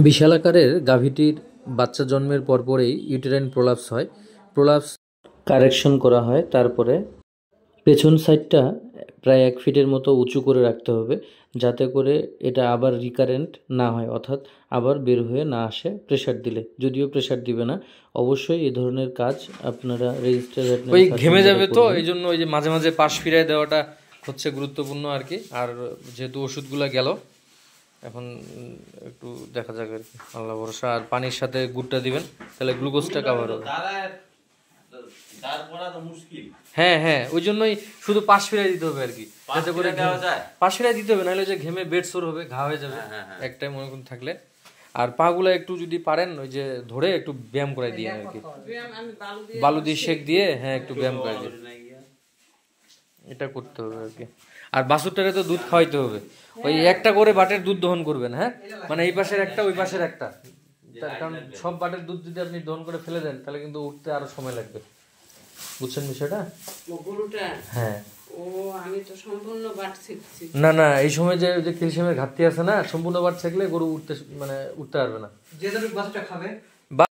বিশাল আকারের গাভীটির বাচ্চা জন্মের পরপরেই ইউটেরাইন প্রোলাপস হয়। প্রোলাপস কারেকশন করা হয়, তারপরে পেছন সাইডটা প্রায় 1 ফিটের মতো উঁচু করে রাখতে হবে, যাতে করে এটা আবার রিকারেন্ট না হয়, অর্থাৎ আবার বের হয়ে না আসে প্রেশার দিলে। যদিও প্রেশার দিবে না, অবশ্যই এই ধরনের কাজ আপনারা রেজিস্টার ওই ঘেমে যাবে, তো এই জন্য ওই যে মাঝে মাঝে পাশ ফিরায় দেওয়াটা হচ্ছে গুরুত্বপূর্ণ আর কি। আর যেহেতু ওষুধগুলো গেল, এখন একটু দেখা যাক আর কি, আল্লাহ ভরসা। আর পানির সাথে গুড়টা দিবেন, তাহলে গ্লুকোজটা কাভার হবে। হ্যাঁ হ্যাঁ, ওই জন্যই শুধু পাশ ফিরাই দিতে হবে আর কি, যাতে করে পাশ ফিরাই দিতে হবে, নাহলে যে ঘেমে বেড সোর হবে, ঘা হয়ে যাবে একটাই মনে করুন থাকলে। আর পাগুলা একটু যদি পারেন ওই যে ধরে একটু ব্যায়াম করে দিয়ে আর কি, বালু দিয়ে শেক দিয়ে, হ্যাঁ একটু ব্যায়াম করে দিয়ে, এটা করতে হবে আর কি। আর বাছুরটারে তো দুধ খাওয়াইতে হবে, ওই একটা করে বাটের দুধ দহন করবেন, হ্যাঁ মানে এই পাশের একটা ওই পাশের একটা, কারণ সব বাটের দুধ যদি আপনি দহন করে ফেলে দেন তাহলে কিন্তু উঠতে আরো সময় লাগবে, বুঝছেন বিষয়টা? হ্যাঁ না না, এই সময় যে ক্যালসিয়ামের ঘাটতি আছে না, সম্পূর্ণ বাট থাকলে গরু উঠতে পারবে না।